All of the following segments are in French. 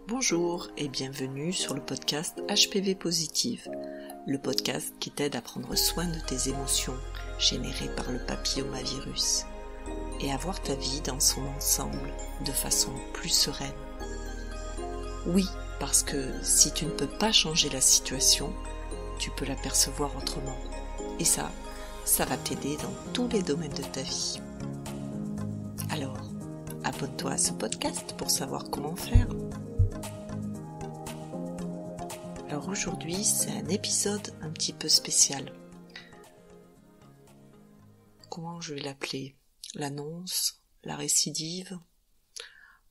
Bonjour et bienvenue sur le podcast HPV Positive, le podcast qui t'aide à prendre soin de tes émotions générées par le papillomavirus et à voir ta vie dans son ensemble de façon plus sereine. Oui, parce que si tu ne peux pas changer la situation, tu peux la percevoir autrement. Et ça va t'aider dans tous les domaines de ta vie. Alors, abonne-toi à ce podcast pour savoir comment faire. Alors aujourd'hui, c'est un épisode un petit peu spécial. Comment je vais l'appeler ? L'annonce, la récidive,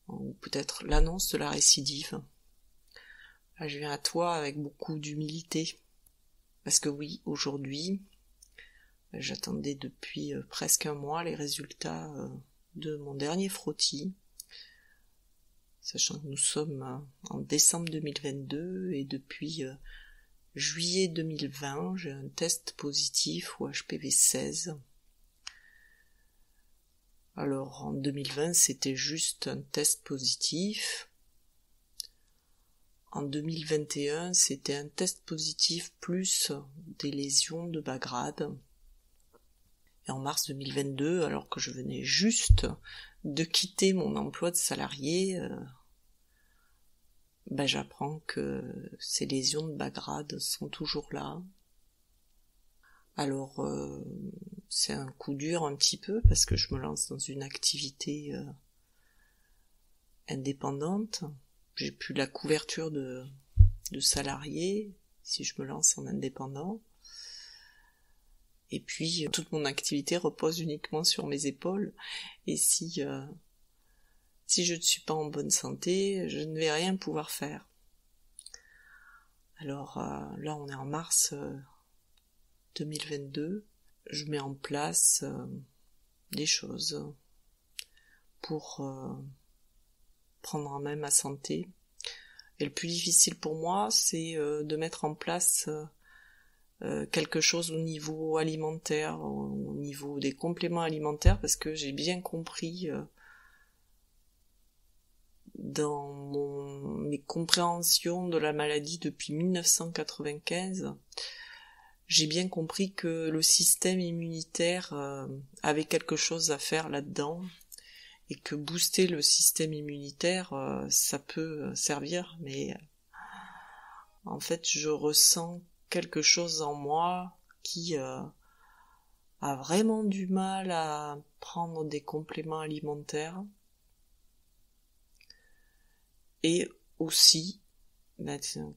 ou peut-être l'annonce de la récidive. Là, je viens à toi avec beaucoup d'humilité. Parce que oui, aujourd'hui, j'attendais depuis presque un mois les résultats de mon dernier frottis. Sachant que nous sommes en décembre 2022 et depuis juillet 2020, j'ai un test positif au HPV 16. Alors en 2020, c'était juste un test positif. En 2021, c'était un test positif plus des lésions de bas grade. Et en mars 2022, alors que je venais juste de quitter mon emploi de salarié, j'apprends que ces lésions de bas grade sont toujours là. Alors, c'est un coup dur un petit peu parce que je me lance dans une activité indépendante. J'ai plus la couverture de salarié si je me lance en indépendant. Et puis, toute mon activité repose uniquement sur mes épaules. Et si je ne suis pas en bonne santé, je ne vais rien pouvoir faire. Alors là, on est en mars 2022. Je mets en place des choses pour prendre en main ma santé. Et le plus difficile pour moi, c'est de mettre en place quelque chose au niveau alimentaire, au niveau des compléments alimentaires, parce que j'ai bien compris dans mes compréhensions de la maladie depuis 1995, j'ai bien compris que le système immunitaire avait quelque chose à faire là-dedans et que booster le système immunitaire, ça peut servir, mais en fait je ressens quelque chose en moi qui a vraiment du mal à prendre des compléments alimentaires. Et aussi,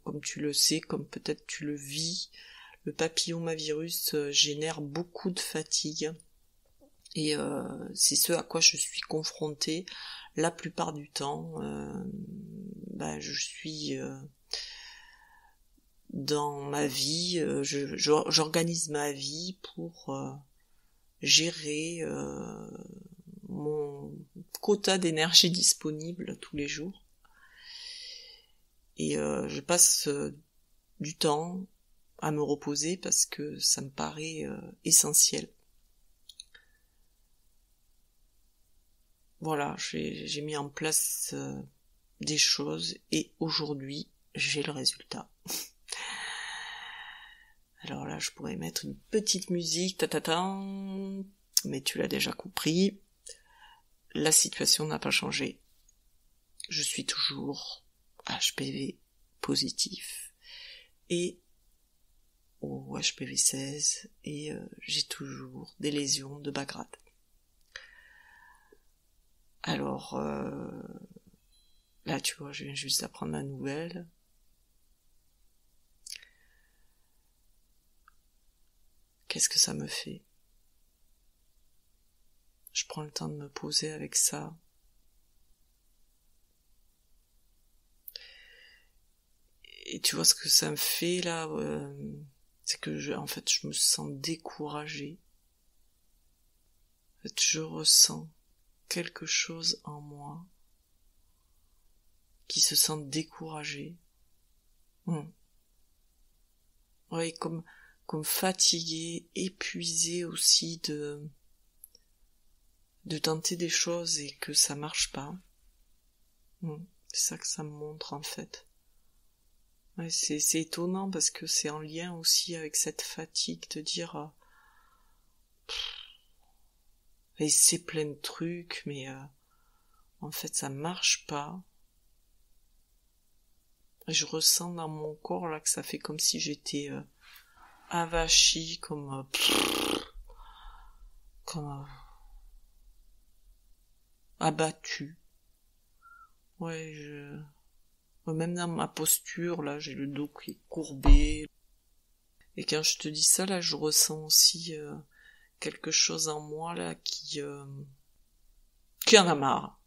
comme tu le sais, comme peut-être tu le vis, le papillomavirus génère beaucoup de fatigue. Et c'est ce à quoi je suis confrontée la plupart du temps. Je suis dans ma vie, j'organise ma vie pour gérer mon quota d'énergie disponible tous les jours. Et je passe du temps à me reposer parce que ça me paraît essentiel. Voilà, j'ai mis en place des choses et aujourd'hui, j'ai le résultat. Alors là, je pourrais mettre une petite musique, mais tu l'as déjà compris, la situation n'a pas changé. Je suis toujours HPV positif et au HPV 16 et j'ai toujours des lésions de bas grade. Alors là tu vois, je viens juste d'apprendre la nouvelle. Qu'est-ce que ça me fait ? Je prends le temps de me poser avec ça. Et tu vois ce que ça me fait là, c'est que je me sens découragée. En fait, je ressens quelque chose en moi qui se sent découragé. Ouais, comme fatigué, épuisé aussi de tenter des choses et que ça marche pas. C'est ça que ça me montre en fait. Ouais, c'est étonnant parce que c'est en lien aussi avec cette fatigue de dire c'est plein de trucs mais en fait ça marche pas. Je ressens dans mon corps là que ça fait comme si j'étais avachie, comme abattue. Ouais, même dans ma posture là, j'ai le dos qui est courbé. Et quand je te dis ça là, je ressens aussi quelque chose en moi là qui en a marre.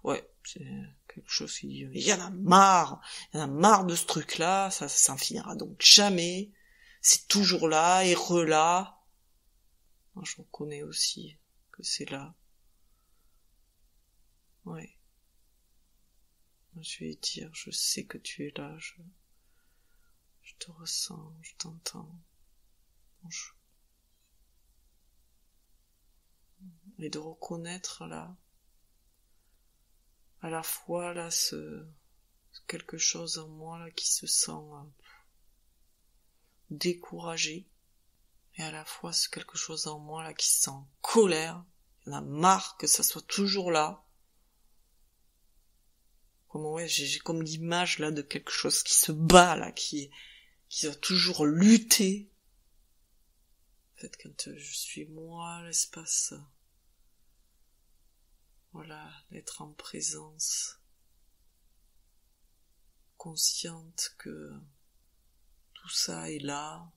Ouais, c'est quelque chose qui dit il y en a marre de ce truc là, ça s'en finira donc jamais, c'est toujours là et là. Moi, je reconnais aussi que c'est là. Ouais, je vais dire, je sais que tu es là, je te ressens, je t'entends. Et de reconnaître là à la fois là quelque chose en moi là qui se sent découragé, et à la fois ce quelque chose en moi là qui se sent en colère. Il y en a marre que ça soit toujours là. Comme j'ai comme l'image là de quelque chose qui se bat là, qui doit toujours lutter. En fait, quand je suis moi, l'espace, voilà, d'être en présence, consciente que tout ça est là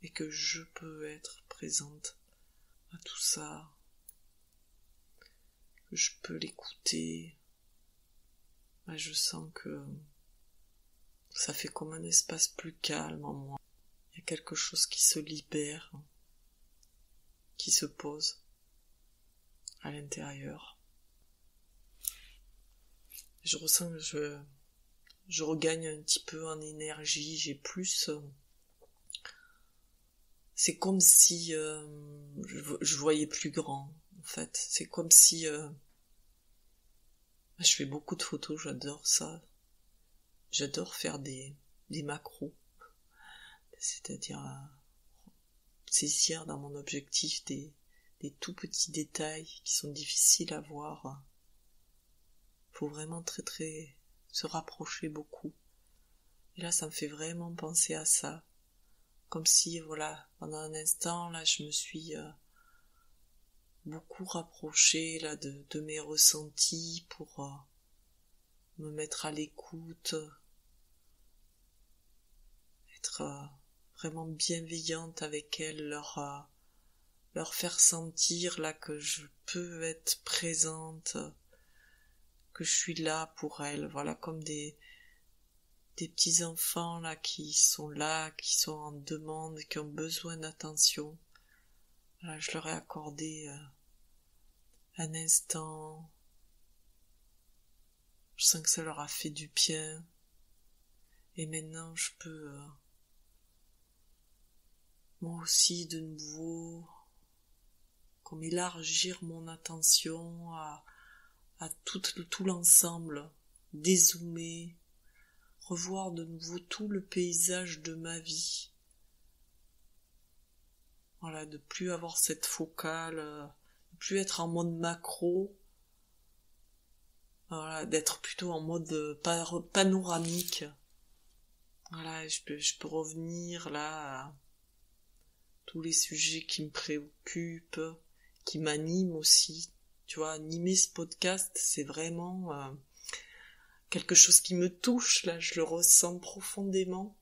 et que je peux être présente à tout ça, que je peux l'écouter. Je sens que ça fait comme un espace plus calme en moi. Il y a quelque chose qui se libère, qui se pose à l'intérieur. Je ressens que je regagne un petit peu en énergie, j'ai plus... c'est comme si je voyais plus grand, en fait. C'est comme si... je fais beaucoup de photos, j'adore ça. J'adore faire des macros. C'est-à-dire saisir dans mon objectif des tout petits détails qui sont difficiles à voir. Faut vraiment très très se rapprocher beaucoup. Et là, ça me fait vraiment penser à ça. Comme si, voilà, pendant un instant, là, je me suis beaucoup rapprochée là de mes ressentis pour me mettre à l'écoute, être vraiment bienveillante avec elles, leur faire sentir là que je peux être présente, que je suis là pour elles, voilà, comme des petits enfants là, qui sont en demande, qui ont besoin d'attention. Voilà, je leur ai accordé un instant. Je sens que ça leur a fait du bien. Et maintenant, je peux moi aussi de nouveau comme élargir mon attention à tout l'ensemble, dézoomer, revoir de nouveau tout le paysage de ma vie. Voilà, de plus avoir cette focale, de plus être en mode macro, voilà, d'être plutôt en mode panoramique. Voilà, je peux revenir là à tous les sujets qui me préoccupent, qui m'animent aussi. Tu vois, animer ce podcast, c'est vraiment quelque chose qui me touche, là, je le ressens profondément.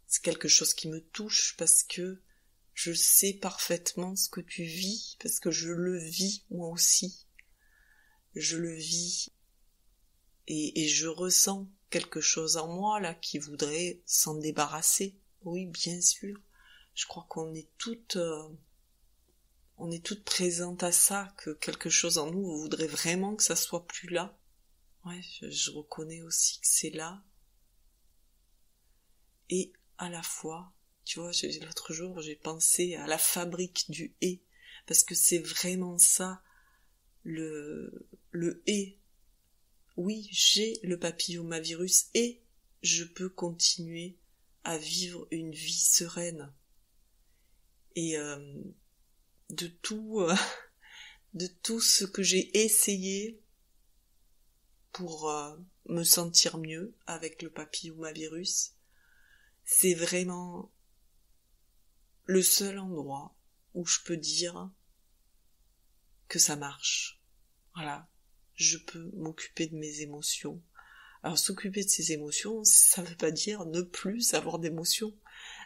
C'est quelque chose qui me touche parce que je sais parfaitement ce que tu vis, parce que je le vis moi aussi. Je le vis et je ressens quelque chose en moi là qui voudrait s'en débarrasser. Oui, bien sûr. Je crois qu'on est toutes présentes à ça, que quelque chose en nous voudrait vraiment que ça soit plus là. Ouais, je reconnais aussi que c'est là. Et à la fois, tu vois, l'autre jour, j'ai pensé à la fabrique du et, parce que c'est vraiment ça, le le « et ». Oui, j'ai le papillomavirus et je peux continuer à vivre une vie sereine. Et de tout ce que j'ai essayé pour me sentir mieux avec le papillomavirus, c'est vraiment le seul endroit où je peux dire que ça marche. Voilà, je peux m'occuper de mes émotions. Alors s'occuper de ses émotions, ça veut pas dire ne plus avoir d'émotions.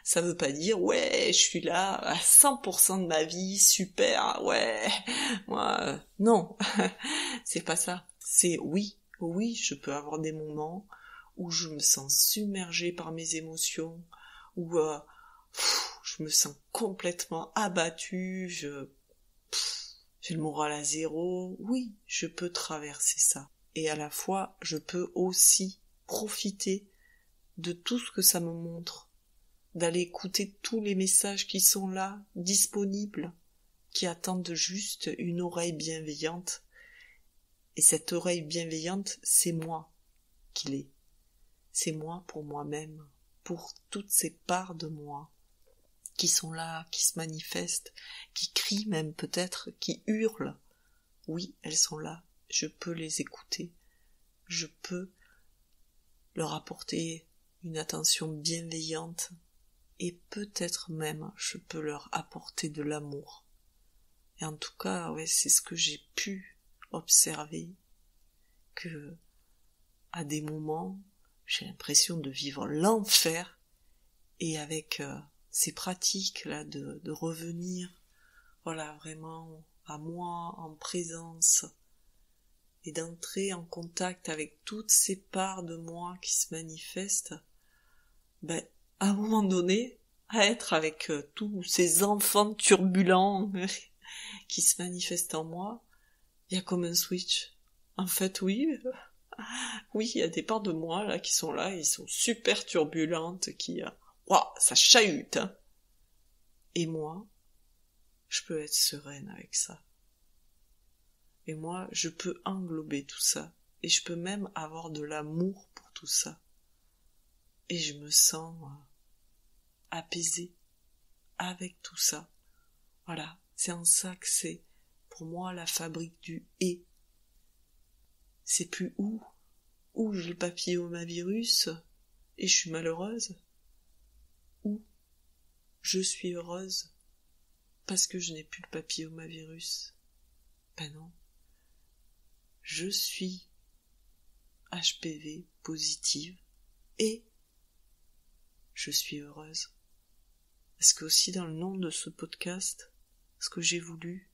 Ça veut pas dire ouais, je suis là à 100% de ma vie, super, ouais, moi, non, c'est pas ça. C'est oui, je peux avoir des moments où je me sens submergée par mes émotions, où je me sens complètement abattue, j'ai le moral à zéro. Oui, je peux traverser ça. Et à la fois, je peux aussi profiter de tout ce que ça me montre, d'aller écouter tous les messages qui sont là, disponibles, qui attendent juste une oreille bienveillante. Et cette oreille bienveillante, c'est moi qui l'ai. C'est moi pour moi-même, pour toutes ces parts de moi qui sont là, qui se manifestent, qui crient même peut-être, qui hurlent. Oui, elles sont là. Je peux les écouter, je peux leur apporter une attention bienveillante et peut-être même je peux leur apporter de l'amour. Et en tout cas, ouais, c'est ce que j'ai pu observer, que à des moments, j'ai l'impression de vivre l'enfer et avec ces pratiques-là de revenir, voilà, vraiment à moi, en présence, et d'entrer en contact avec toutes ces parts de moi qui se manifestent, à un moment donné, à être avec tous ces enfants turbulents qui se manifestent en moi, il y a comme un switch. En fait, oui, il y a des parts de moi là qui sont là, ils sont super turbulentes, qui, ça chahute, hein. Et moi, je peux être sereine avec ça. Et moi, je peux englober tout ça. Et je peux même avoir de l'amour pour tout ça. Et je me sens apaisée avec tout ça. Voilà, c'est en ça que c'est, pour moi, la fabrique du « et ». C'est plus où j'ai le papillomavirus et je suis malheureuse, ou je suis heureuse parce que je n'ai plus le papillomavirus. Ben non. Je suis HPV positive et je suis heureuse. Parce que aussi dans le nom de ce podcast, ce que j'ai voulu,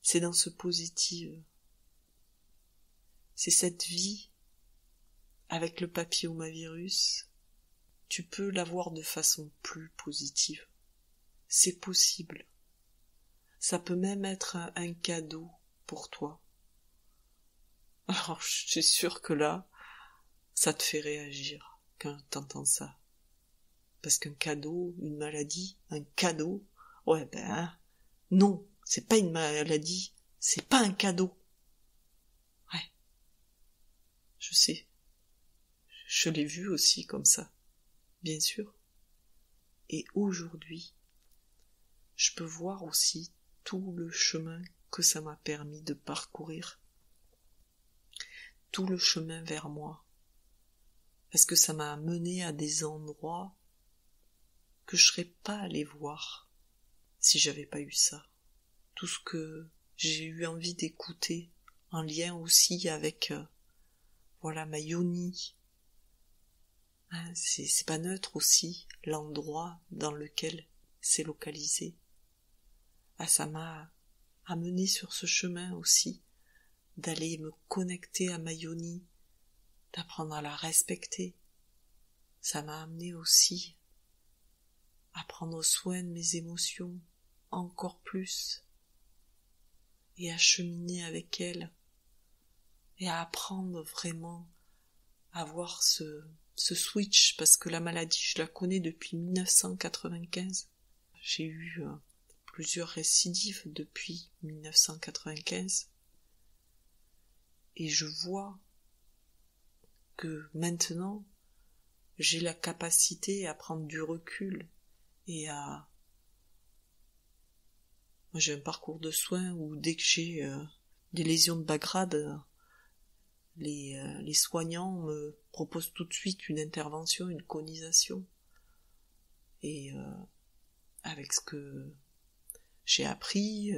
c'est dans ce positive. C'est cette vie avec le papillomavirus. Tu peux l'avoir de façon plus positive. C'est possible. Ça peut même être un cadeau pour toi. Alors, je suis sûre que là, ça te fait réagir quand t'entends ça. Parce qu'un cadeau, une maladie, un cadeau, non, c'est pas une maladie, c'est pas un cadeau. Ouais, je sais. Je l'ai vu aussi comme ça, bien sûr. Et aujourd'hui, je peux voir aussi tout le chemin que ça m'a permis de parcourir. Tout le chemin vers moi. Parce que ça m'a amené à des endroits que je serais pas allée voir si j'avais pas eu ça. Tout ce que j'ai eu envie d'écouter, en lien aussi avec ma yoni. Hein, c'est pas neutre aussi l'endroit dans lequel c'est localisé. Ça m'a amené sur ce chemin aussi, d'aller me connecter à ma yoni, d'apprendre à la respecter. Ça m'a amené aussi à prendre soin de mes émotions encore plus et à cheminer avec elles et à apprendre vraiment à voir ce switch, parce que la maladie je la connais depuis 1995. J'ai eu plusieurs récidives depuis 1995 Et je vois que maintenant, j'ai la capacité à prendre du recul et à... Moi, j'ai un parcours de soins où dès que j'ai des lésions de bas grade, les soignants me proposent tout de suite une intervention, une conisation. Et avec ce que j'ai appris,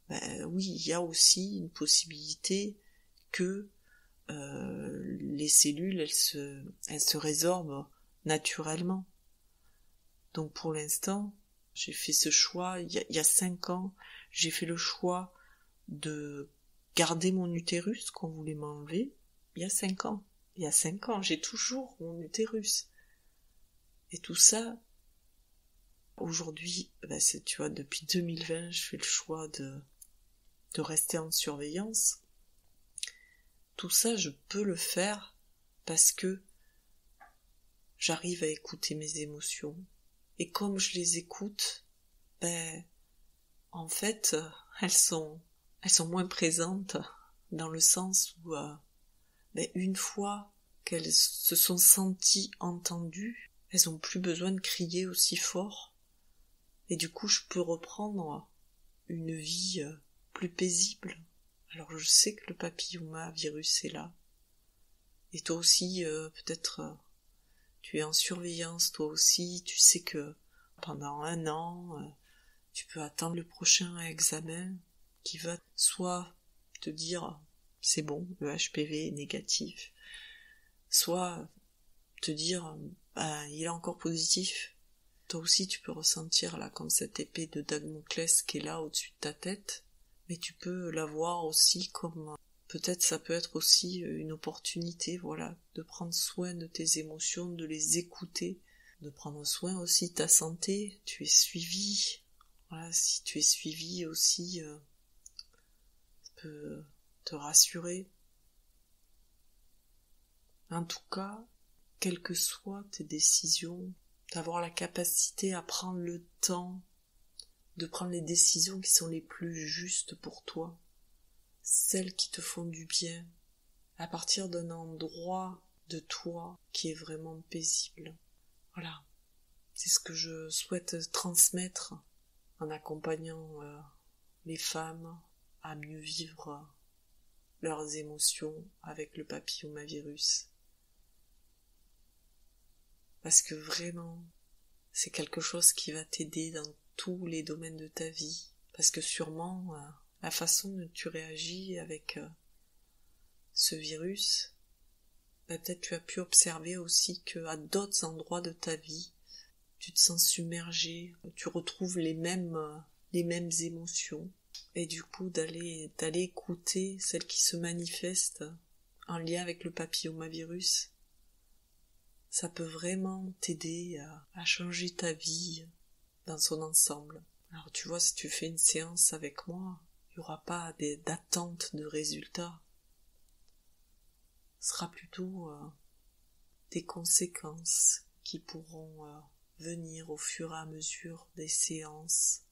oui, il y a aussi une possibilité que les cellules, elles se résorbent naturellement. Donc pour l'instant, j'ai fait ce choix, il y a 5 ans, j'ai fait le choix de garder mon utérus qu'on voulait m'enlever. Il y a 5 ans. Il y a 5 ans, j'ai toujours mon utérus. Et tout ça, aujourd'hui, tu vois, depuis 2020, je fais le choix de rester en surveillance. Tout ça, je peux le faire parce que j'arrive à écouter mes émotions. Et comme je les écoute, en fait, elles sont moins présentes dans le sens où, une fois qu'elles se sont senties entendues, elles ont plus besoin de crier aussi fort. Et du coup, je peux reprendre une vie plus paisible. Alors je sais que le papillomavirus est là. Et toi aussi, peut-être, tu es en surveillance, toi aussi, tu sais que pendant 1 an, tu peux attendre le prochain examen qui va soit te dire c'est bon, le HPV est négatif, soit te dire il est encore positif. Toi aussi tu peux ressentir là comme cette épée de Damoclès qui est là au-dessus de ta tête, mais tu peux la voir aussi comme peut-être ça peut être aussi une opportunité, voilà, de prendre soin de tes émotions, de les écouter, de prendre soin aussi de ta santé. Tu es suivi, voilà, si tu es suivi aussi, ça peut te rassurer. En tout cas, quelles que soient tes décisions, d'avoir la capacité à prendre le temps de prendre les décisions qui sont les plus justes pour toi, celles qui te font du bien, à partir d'un endroit de toi qui est vraiment paisible. Voilà, c'est ce que je souhaite transmettre en accompagnant les femmes à mieux vivre leurs émotions avec le papillomavirus. Parce que vraiment, c'est quelque chose qui va t'aider dans tous les domaines de ta vie. Parce que sûrement, la façon dont tu réagis avec ce virus, peut-être tu as pu observer aussi qu'à d'autres endroits de ta vie, tu te sens submergé, tu retrouves les mêmes émotions. Et du coup, d'aller écouter celles qui se manifestent en lien avec le papillomavirus, ça peut vraiment t'aider à changer ta vie dans son ensemble. Alors tu vois, si tu fais une séance avec moi, il n'y aura pas d'attente de résultats. Ce sera plutôt des conséquences qui pourront venir au fur et à mesure des séances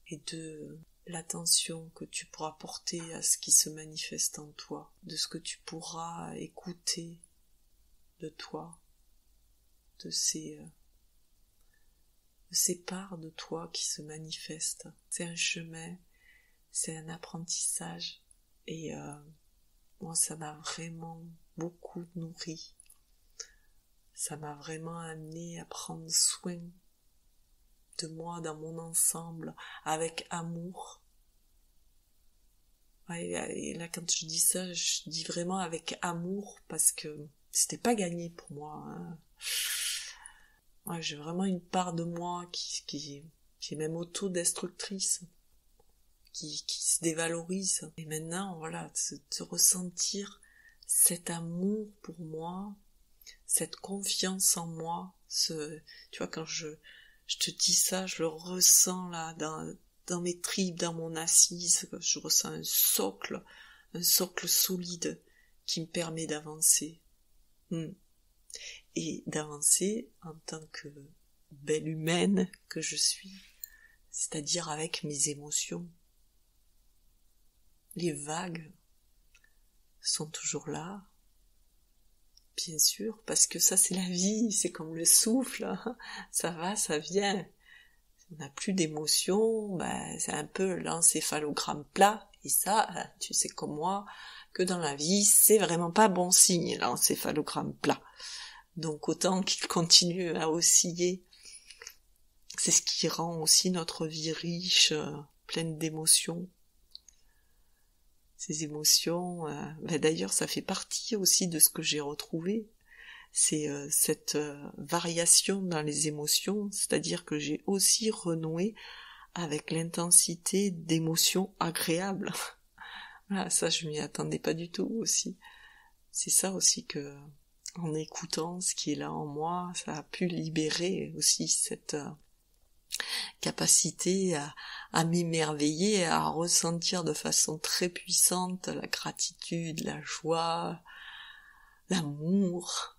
et de l'attention que tu pourras porter à ce qui se manifeste en toi, de ce que tu pourras écouter de toi, de ces parts de toi qui se manifestent. C'est un chemin, c'est un apprentissage et moi ça m'a vraiment beaucoup nourri. Ça m'a vraiment amené à prendre soin de moi dans mon ensemble avec amour. Et là quand je dis ça, je dis vraiment avec amour parce que c'était pas gagné pour moi, hein. Ouais, j'ai vraiment une part de moi qui est même autodestructrice, qui se dévalorise. Et maintenant, voilà, de ressentir cet amour pour moi, cette confiance en moi, tu vois, quand je te dis ça, je le ressens là, dans mes tripes, dans mon assise, je ressens un socle solide qui me permet d'avancer. Et d'avancer en tant que belle humaine que je suis, c'est-à-dire avec mes émotions. Les vagues, sont toujours là. Bien sûr, parce que ça c'est la vie, c'est comme le souffle, hein. Ça va, ça vient. On n'a plus d'émotions, c'est un peu l'encéphalogramme plat, et ça, tu sais comme moi, que dans la vie, c'est vraiment pas bon signe, l'encéphalogramme plat. Donc autant qu'il continue à osciller. C'est ce qui rend aussi notre vie riche, pleine d'émotions. Ces émotions, d'ailleurs ça fait partie aussi de ce que j'ai retrouvé, c'est cette variation dans les émotions, c'est-à-dire que j'ai aussi renoué avec l'intensité d'émotions agréables. Voilà, ça je m'y attendais pas du tout aussi. C'est ça aussi que, en écoutant ce qui est là en moi, ça a pu libérer aussi cette capacité à m'émerveiller, à ressentir de façon très puissante la gratitude, la joie, l'amour.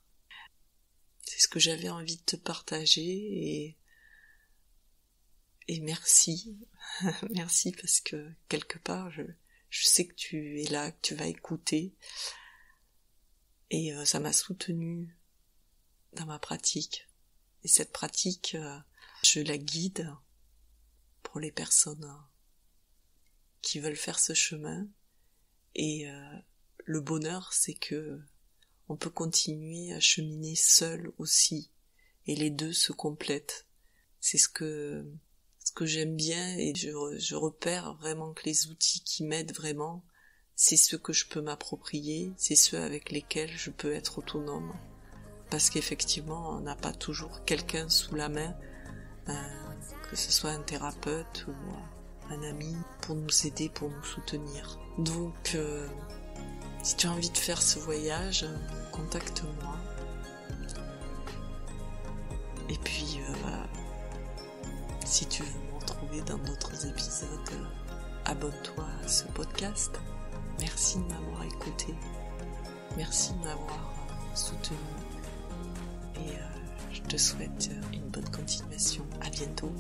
C'est ce que j'avais envie de te partager et merci. Merci parce que quelque part je sais que tu es là, que tu vas écouter et ça m'a soutenue dans ma pratique. Et cette pratique, je la guide pour les personnes qui veulent faire ce chemin. Et le bonheur, c'est que on peut continuer à cheminer seul aussi. Et les deux se complètent. C'est ce que j'aime bien, et je repère vraiment que les outils qui m'aident vraiment, c'est ceux que je peux m'approprier, c'est ceux avec lesquels je peux être autonome. Parce qu'effectivement, on n'a pas toujours quelqu'un sous la main, que ce soit un thérapeute ou un ami, pour nous aider, pour nous soutenir. Donc, si tu as envie de faire ce voyage, contacte-moi. Et puis, si tu veux me retrouver dans d'autres épisodes, abonne-toi à ce podcast. Merci de m'avoir écouté. Merci de m'avoir soutenu. Et je te souhaite une bonne continuation. À bientôt.